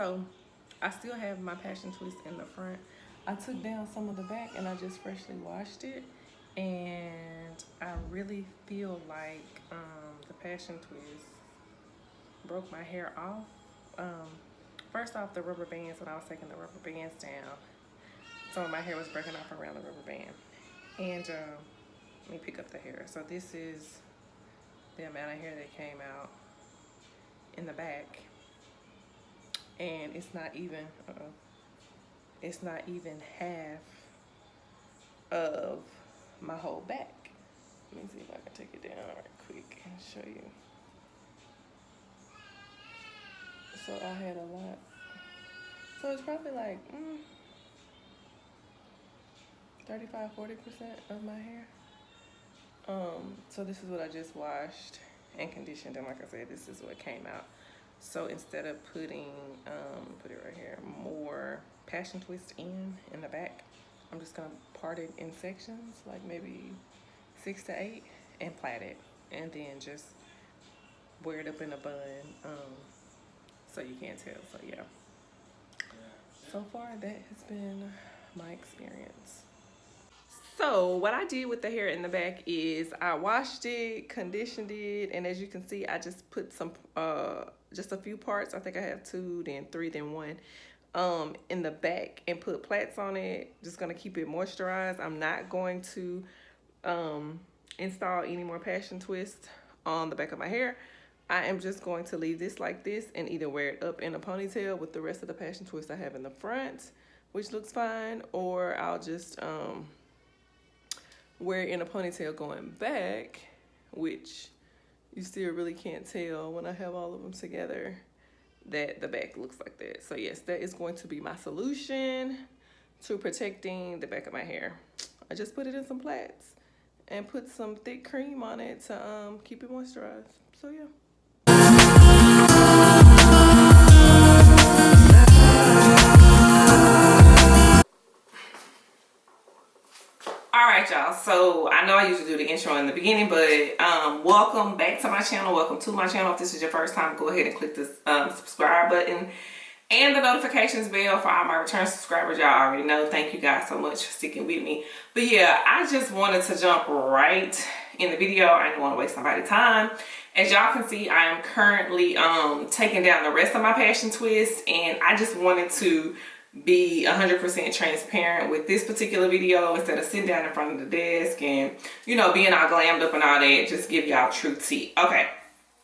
So I still have my passion twist in the front. I took down some of the back and I just freshly washed it, and I really feel like the passion twist broke my hair off. First off, the rubber bands, when I was taking the rubber bands down, some of my hair was breaking off around the rubber band. And let me pick up the hair. So this is the amount of hair that came out in the back, and it's not even it's not even half of my whole back. Let me see if I can take it down right quick and show you. So I had a lot. So it's probably like 35–40% of my hair. So this is what I just washed and conditioned, and like I said, this is what came out. So instead of putting put it right here, more passion twist in the back, I'm just gonna part it in sections, like maybe 6 to 8, and plait it, and then just wear it up in a bun, so you can't tell. So yeah, so far that has been my experience. So what I did with the hair in the back is I washed it, conditioned it, and as you can see, I just put some, just a few parts. I think I have 2, then 3, then 1, in the back, and put plaits on it. Just gonna keep it moisturized. I'm not going to install any more passion twist on the back of my hair. I am just going to leave this like this and either wear it up in a ponytail with the rest of the passion twist I have in the front, which looks fine, or I'll just wear it in a ponytail going back, which you still really can't tell when I have all of them together that the back looks like that. So yes, that is going to be my solution to protecting the back of my hair. I just put it in some plaits and put some thick cream on it to keep it moisturized. So yeah. Alright y'all, so I know I usually do the intro in the beginning, but welcome back to my channel. Welcome to my channel. If this is your first time, go ahead and click this subscribe button and the notifications bell for all my return subscribers. Y'all already know. Thank you guys so much for sticking with me. But yeah, I just wanted to jump right in the video. I didn't want to waste somebody's time. As y'all can see, I am currently taking down the rest of my passion twist, and I just wanted to be 100% transparent with this particular video instead of sitting down in front of the desk and, you know, being all glammed up and all that. Just give y'all true tea. Okay,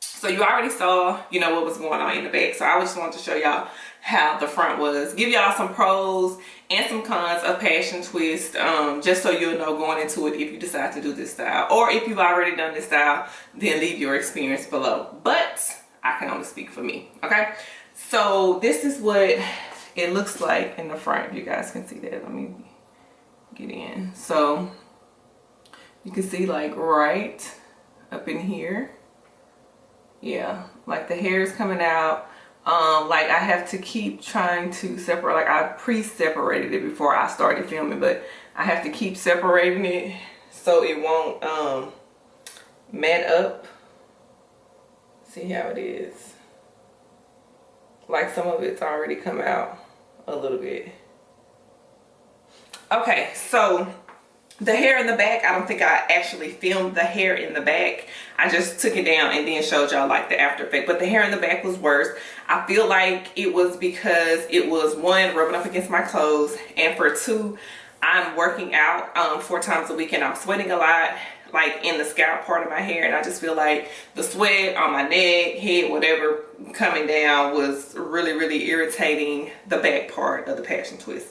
so you already saw, you know, what was going on in the back, so I just wanted to show y'all how the front was, give y'all some pros and some cons of passion twist, just so you'll know going into it if you decide to do this style, or if you've already done this style, then leave your experience below. But I can only speak for me. Okay, so this is what it looks like in the front. If you guys can see that, let me get in. So you can see like right up in here, yeah, like the hair is coming out. Like I have to keep trying to separate, like I pre-separated it before I started filming, but I have to keep separating it so it won't mat up. See how it is? Like some of it's already come out a little bit. Okay, so the hair in the back, I don't think I actually filmed the hair in the back. I just took it down and then showed y'all like the after effect, but the hair in the back was worse. I feel like it was because it was, 1, rubbing up against my clothes, and for 2, I'm working out 4 times a week and I'm sweating a lot, like in the scalp part of my hair, and I just feel like the sweat on my neck, head, whatever, coming down was really irritating the back part of the passion twist.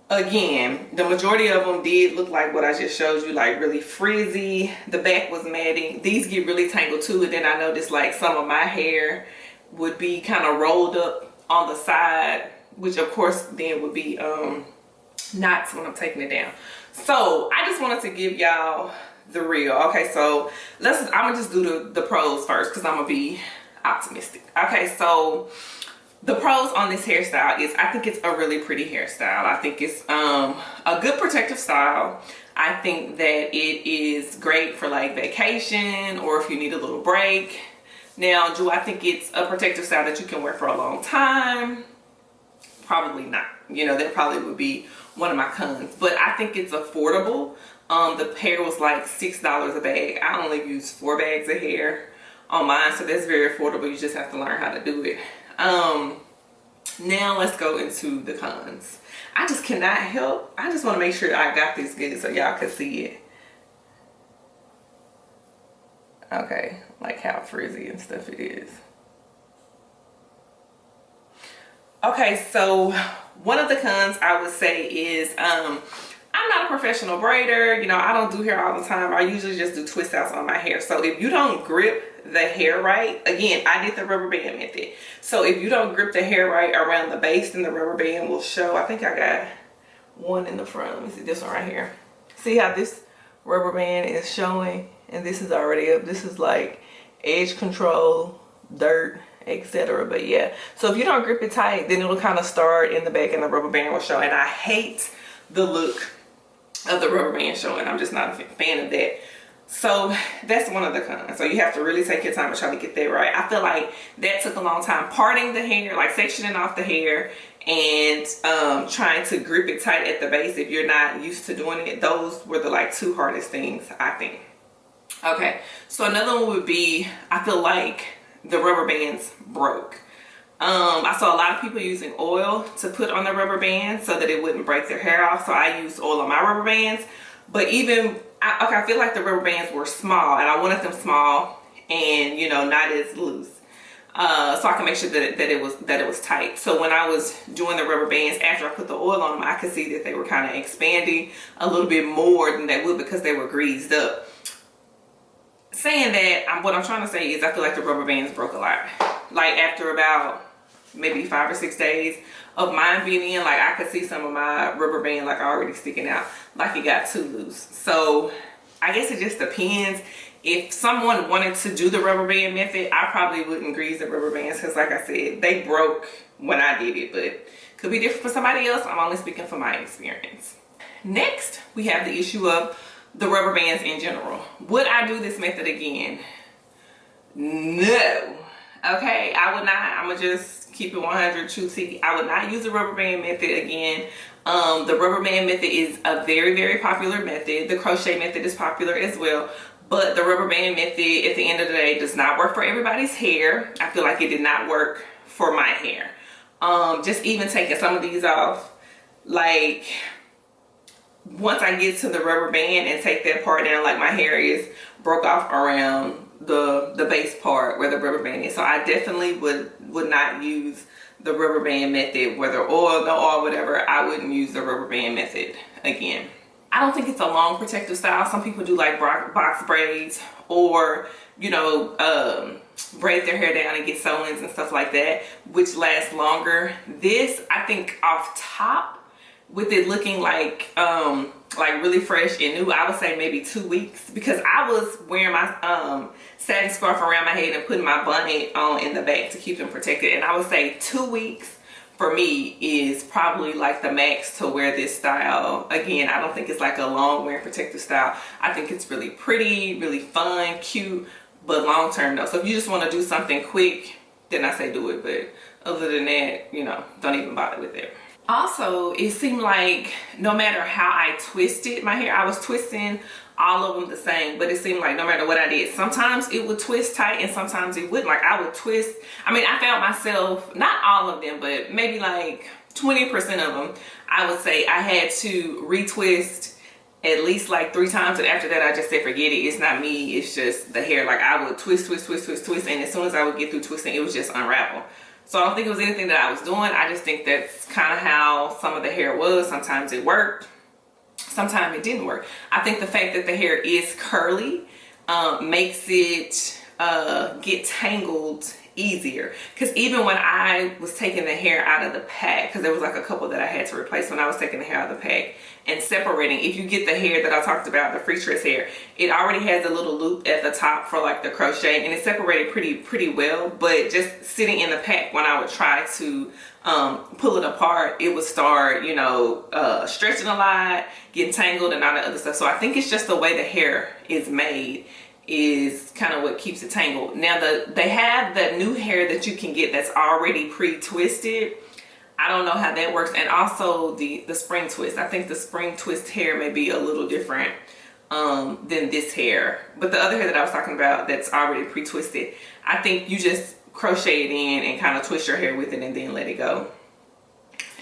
Again, the majority of them did look like what I just showed you, like really frizzy. The back was matting. These get really tangled too, and then I noticed like some of my hair would be kind of rolled up on the side, which of course then would be knots when I'm taking it down. So I just wanted to give y'all the real. Okay, so I'm gonna just do the pros first because I'm gonna be optimistic. Okay, so the pros on this hairstyle is I think it's a really pretty hairstyle. I think it's a good protective style. I think that it is great for like vacation or if you need a little break. Now, do I think it's a protective style that you can wear for a long time? probably not. You know, that probably would be one of my cons. But I think it's affordable. The hair was like $6 a bag. I only use 4 bags of hair on mine, so that's very affordable. You just have to learn how to do it. Now let's go into the cons. I just cannot help. I just want to make sure I got this good so y'all can see it. Okay, like how frizzy and stuff it is. Okay, so one of the cons I would say is I'm not a professional braider. You know, I don't do hair all the time. I usually just do twist outs on my hair. So if you don't grip the hair right, again, I did the rubber band method. So if you don't grip the hair right around the base, then the rubber band will show. I think I got one in the front. Let me see this one right here. See how this rubber band is showing? And this is already up. This is like edge control, dirt, etc. But yeah, so if you don't grip it tight, then it'll kind of start in the back and the rubber band will show. And I hate the look of the rubber band showing. I'm just not a fan of that. So that's one of the cons. So you have to really take your time and try to get that right. I feel like that took a long time. Parting the hair, like sectioning off the hair and trying to grip it tight at the base if you're not used to doing it. Those were the like 2 hardest things, I think. Okay, so another one would be, I feel like the rubber bands broke. I saw a lot of people using oil to put on the rubber band so that it wouldn't break their hair off. So I used oil on my rubber bands. But even, I feel like the rubber bands were small and I wanted them small and, you know, not as loose. So I can make sure that it was tight. So when I was doing the rubber bands, after I put the oil on them, I could see that they were kind of expanding a little bit more than they would because they were greased up. Saying that, what I'm trying to say is I feel like the rubber bands broke a lot. Like after about maybe 5 or 6 days of mine being in, like I could see some of my rubber band like already sticking out, like it got too loose. So I guess it just depends. If someone wanted to do the rubber band method, I probably wouldn't grease the rubber bands because like I said, they broke when I did it, but could be different for somebody else. I'm only speaking from my experience. Next, we have the issue of the rubber bands in general. Would I do this method again? No. Okay, I would not. I'm gonna just keep it 100 true T. I would not use the rubber band method again. The rubber band method is a very, very popular method. The crochet method is popular as well. But the rubber band method at the end of the day does not work for everybody's hair. I feel like it did not work for my hair. Just even taking some of these off, like once I get to the rubber band and take that part down, like my hair is broke off around the base part where the rubber band is. So I definitely would not use the rubber band method, whether oil, no oil, whatever. I wouldn't use the rubber band method again. I don't think it's a long protective style. Some people do like box braids or, you know, braid their hair down and get sew-ins and stuff like that, which lasts longer. This, I think off top, with it looking like really fresh and new, I would say maybe 2 weeks, because I was wearing my satin scarf around my head and putting my bonnet on in the back to keep them protected. And I would say 2 weeks for me is probably like the max to wear this style. Again, I don't think it's like a long wearing protective style. I think it's really pretty, really fun, cute, but long term though. So if you just want to do something quick, then I say do it. But other than that, you know, don't even bother with it. Also, it seemed like no matter how I twisted my hair, I was twisting all of them the same, but it seemed like no matter what I did, sometimes it would twist tight and sometimes it wouldn't. Like I would twist, I mean, I found myself, not all of them, but maybe like 20% of them, I would say I had to retwist at least like 3 times, and after that I just said forget it, it's not me, it's just the hair. Like I would twist, and as soon as I would get through twisting, it was just unravel. So I don't think it was anything that I was doing. I just think that's kind of how some of the hair was. Sometimes it worked, sometimes it didn't work. I think the fact that the hair is curly makes it get tangled easier, because even when I was taking the hair out of the pack, because there was like a couple that I had to replace when I was taking the hair out of the pack and separating, if you get the hair that I talked about, the free twist hair, it already has a little loop at the top for like the crochet, and it separated pretty well. But just sitting in the pack, when I would try to pull it apart, it would start, you know, stretching a lot, getting tangled and all that other stuff. So I think it's just the way the hair is made is kind of what keeps it tangled. Now they have the new hair that you can get that's already pre-twisted. I don't know how that works. And also the spring twist. I think the spring twist hair may be a little different than this hair. But the other hair that I was talking about that's already pre-twisted, I think you just crochet it in and kind of twist your hair with it and then let it go.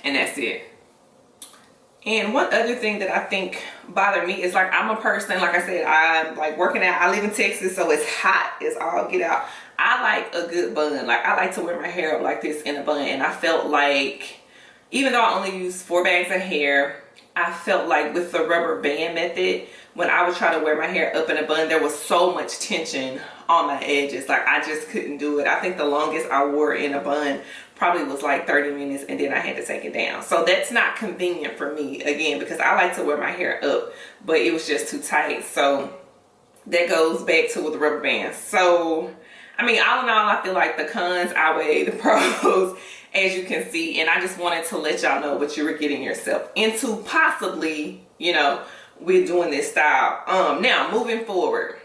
And that's it. And one other thing that I think bothered me is, like, I'm a person, like I said, I like working out. I live in Texas, so it's hot as all get out. I like a good bun. Like, I like to wear my hair up like this in a bun. And I felt like, even though I only use 4 bags of hair, I felt like with the rubber band method, when I would try to wear my hair up in a bun, there was so much tension on my edges. Like, I just couldn't do it. I think the longest I wore in a bun probably was like 30 minutes, and then I had to take it down. So that's not convenient for me, again, because I like to wear my hair up, but it was just too tight. So that goes back to with the rubber bands. So, I mean, all in all, I feel like the cons outweigh the pros, as you can see. And I just wanted to let y'all know what you were getting yourself into, possibly, you know, with doing this style. Now, moving forward,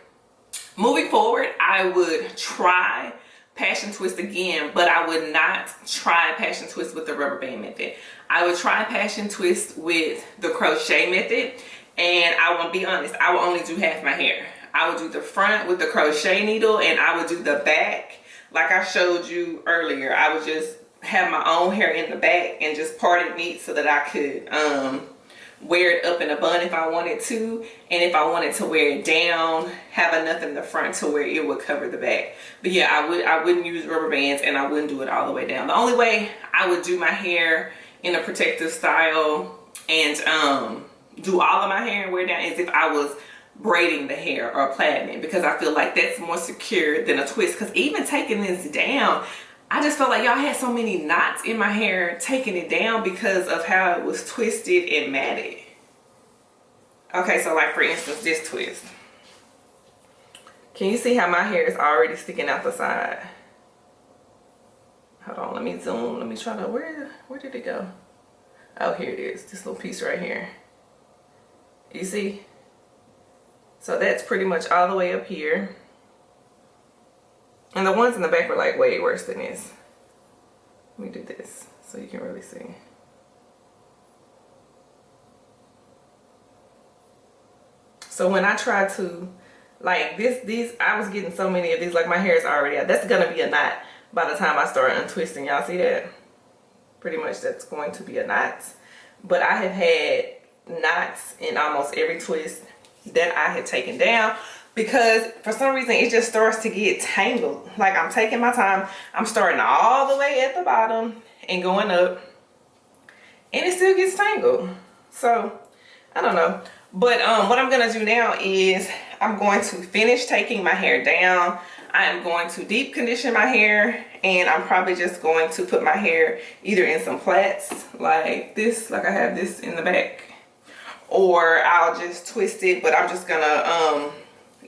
I would try passion twist again, but I would not try passion twist with the rubber band method. I would try passion twist with the crochet method, and I will be honest, I will only do half my hair. I would do the front with the crochet needle, and I would do the back like I showed you earlier. I would just have my own hair in the back and just part it neat so that I could wear it up in a bun if I wanted to, and if I wanted to wear it down, have enough in the front to where it would cover the back. But yeah, I wouldn't use rubber bands, and I wouldn't do it all the way down. The only way I would do my hair in a protective style and do all of my hair and wear it down is if I was braiding the hair or plaiting it, because I feel like that's more secure than a twist. Because even taking this down, I just felt like y'all had so many knots in my hair taking it down because of how it was twisted and matted. Okay, so like for instance, this twist. Can you see how my hair is already sticking out the side? Hold on, let me zoom. Let me try to, where did it go? Oh, here it is, this little piece right here. You see? So that's pretty much all the way up here. And the ones in the back were like way worse than this. Let me do this so you can really see. So when I try to, like these, I was getting so many of these, like my hair is already out. That's gonna be a knot by the time I start untwisting. Y'all see that? Pretty much that's going to be a knot. But I have had knots in almost every twist that I had taken down, because for some reason it just starts to get tangled. Like I'm taking my time, I'm starting all the way at the bottom and going up, and it still gets tangled. So I don't know, but what I'm gonna do now is I'm going to finish taking my hair down. I am going to deep condition my hair, and I'm probably just going to put my hair either in some plaits like this, like I have this in the back, or I'll just twist it, but I'm just gonna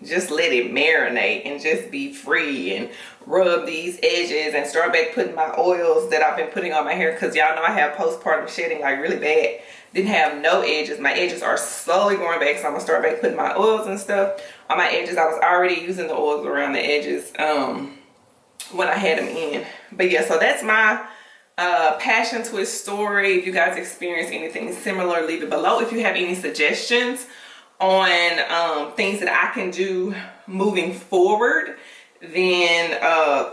just let it marinate and just be free and rub these edges and start back putting my oils that I've been putting on my hair, because y'all know I have postpartum shedding like really bad. Didn't have no edges. My edges are slowly going back, so I'm gonna start back putting my oils and stuff on my edges. I was already using the oils around the edges when I had them in. But yeah, so that's my passion twist story. If you guys experience anything similar, leave it below. If you have any suggestions on things that I can do moving forward, then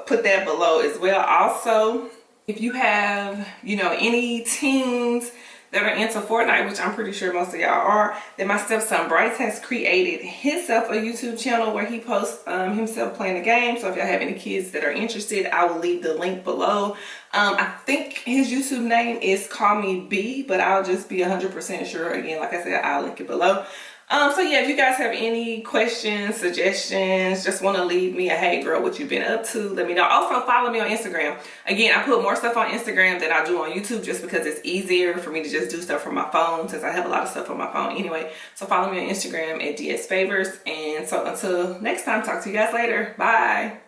put that below as well. Also, if you have, you know, any teens that are into Fortnite, which I'm pretty sure most of y'all are, then my stepson Bryce has created himself a YouTube channel where he posts himself playing the game. So if y'all have any kids that are interested, I will leave the link below. I think his YouTube name is Call Me B, but I'll just be 100% sure. Again, like I said, I'll link it below. So yeah, if you guys have any questions, suggestions, just want to leave me a hey girl, what you've been up to, let me know. Also follow me on Instagram. Again, I put more stuff on Instagram than I do on YouTube, just because it's easier for me to just do stuff from my phone, since I have a lot of stuff on my phone anyway. So follow me on Instagram at DSFAVORS. And so until next time, talk to you guys later. Bye.